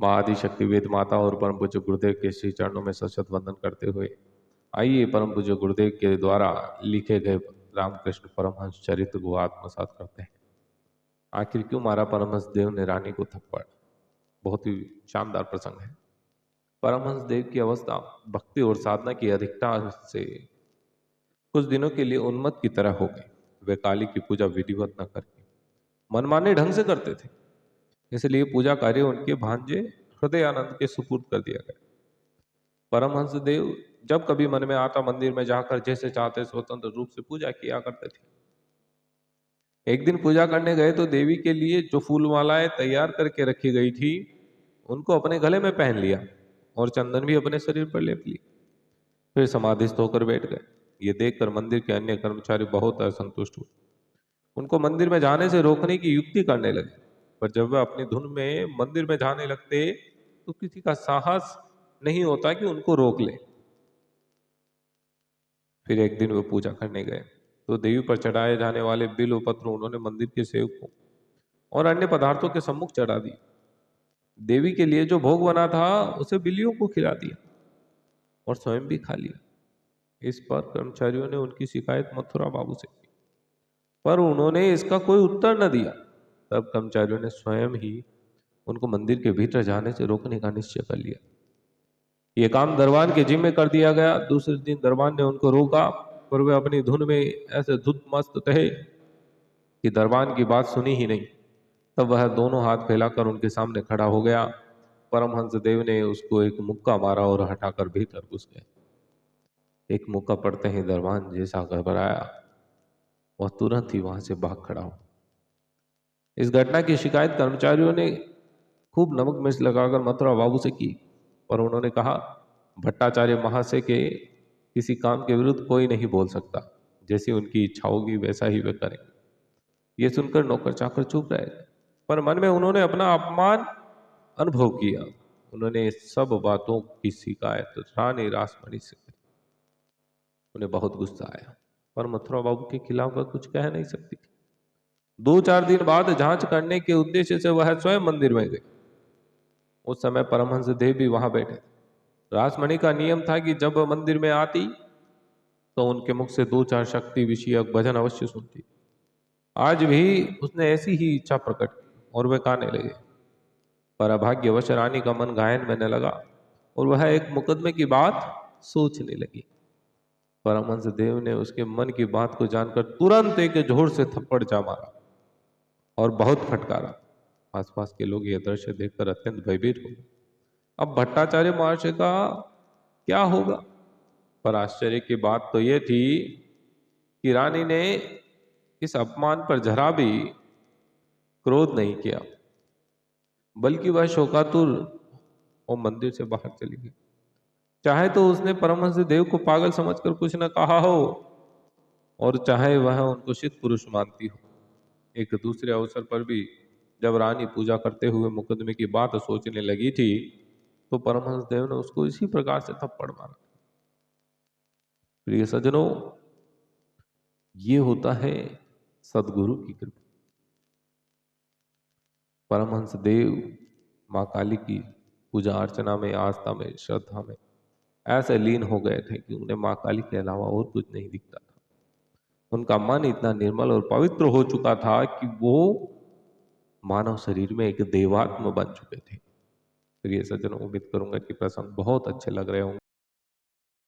माँ आदिशक्ति वेद माता और परम पूज्य गुरुदेव के श्री चरणों में सशत वंदन करते हुए आइए परम पूज्य गुरुदेव के द्वारा लिखे गए रामकृष्ण परमहंस चरित्र को आत्मसात करते हैं। आखिर क्यों मारा परमहंस देव ने रानी को थप्पड़। बहुत ही शानदार प्रसंग है। परमहंस देव की अवस्था भक्ति और साधना की अधिकता से कुछ दिनों के लिए उन्मत्त की तरह हो गई। वे काली की पूजा विधिवत न करके मनमाने ढंग से करते थे, इसलिए पूजा कार्य उनके भांजे हृदय आनंद के सुपुर्द कर दिया गया। परमहंस देव जब कभी मन में आता मंदिर में जाकर जैसे चाहते स्वतंत्र रूप से पूजा किया करते थे। एक दिन पूजा करने गए तो देवी के लिए जो फूल मालाएं तैयार करके रखी गई थी उनको अपने गले में पहन लिया और चंदन भी अपने शरीर पर लेप ली। फिर समाधिस्थ होकर बैठ गए। ये देखकर मंदिर के अन्य कर्मचारी बहुत असंतुष्ट हुए। उनको मंदिर में जाने से रोकने की युक्ति करने लगे, पर जब वह अपनी धुन में मंदिर में जाने लगते तो किसी का साहस नहीं होता कि उनको रोक ले। फिर एक दिन वे पूजा करने गए तो देवी पर चढ़ाए जाने वाले बिल पत्र उन्होंने मंदिर के सेवकों और अन्य पदार्थों के सम्मुख चढ़ा दिए। देवी के लिए जो भोग बना था उसे बिल्लियों को खिला दिया और स्वयं भी खा लिया। इस पर कर्मचारियों ने उनकी शिकायत मथुरा बाबू से की, पर उन्होंने इसका कोई उत्तर न दिया। तब कर्मचारियों ने स्वयं ही उनको मंदिर के भीतर जाने से रोकने का निश्चय कर लिया। ये काम दरबान के जिम्मे कर दिया गया। दूसरे दिन दरबान ने उनको रोका, पर वे अपनी धुन में ऐसे धुत मस्त थे कि दरबान की बात सुनी ही नहीं। तब वह दोनों हाथ फैलाकर उनके सामने खड़ा हो गया। परमहंस देव ने उसको एक मुक्का मारा और हटाकर भीतर घुस गए। एक मुक्का पड़ते ही दरबान जैसा घबराया वह तुरंत ही वहां से भाग खड़ा हो। इस घटना की शिकायत कर्मचारियों ने खूब नमक मिर्च लगाकर मथुरा बाबू से की, पर उन्होंने कहा भट्टाचार्य महाशय के किसी काम के विरुद्ध कोई नहीं बोल सकता। जैसी उनकी इच्छा होगी वैसा ही वे करें। यह सुनकर नौकर चाकर चुप रहे, पर मन में उन्होंने अपना अपमान अनुभव किया। उन्होंने सब बातों की शिकायत रानी रासमणी से की। उन्हें बहुत गुस्सा आया, पर मथुरा बाबू के खिलाफ वह कुछ कह नहीं सकती थी। 2-4 दिन बाद जांच करने के उद्देश्य से वह स्वयं मंदिर में गई। उस समय परमहंस देव भी वहां बैठे थे। रासमणि का नियम था कि जब वह मंदिर में आती तो उनके मुख से 2-4 शक्ति विषयक भजन अवश्य सुनती। आज भी उसने ऐसी ही इच्छा प्रकट की और वे गाने लगे। पर अभाग्यवश रानी का मन गायन में न लगा और वह एक मुकदमे की बात सोचने लगी। परमहंस देव ने उसके मन की बात को जानकर तुरंत एक जोर से थप्पड़ जा मारा और बहुत फटकारा। आसपास के लोग यह दृश्य देखकर अत्यंत भयभीत हो गए। अब भट्टाचार्य महाशय का क्या होगा? पर आश्चर्य की बात तो यह थी कि रानी ने इस अपमान पर जरा भी क्रोध नहीं किया, बल्कि वह शोकातुर और मंदिर से बाहर चली गई। चाहे तो उसने परमहंस देव को पागल समझकर कुछ न कहा हो और चाहे वह उनको सिद्ध पुरुष मानती हो। एक दूसरे अवसर पर भी जब रानी पूजा करते हुए मुकदमे की बात सोचने लगी थी तो परमहंस देव ने उसको इसी प्रकार से थप्पड़ मारा। प्रिय सज्जनों, ये होता है सदगुरु की कृपा। परमहंस देव माँ काली की पूजा अर्चना में, आस्था में, श्रद्धा में ऐसे लीन हो गए थे कि उन्हें माँ काली के अलावा और कुछ नहीं दिखता था। उनका मन इतना निर्मल और पवित्र हो चुका था कि वो मानव शरीर में एक देवात्म बन चुके थे। प्रिय सज्जनों, उम्मीद करूंगा कि प्रसंग बहुत अच्छे लग रहे होंगे।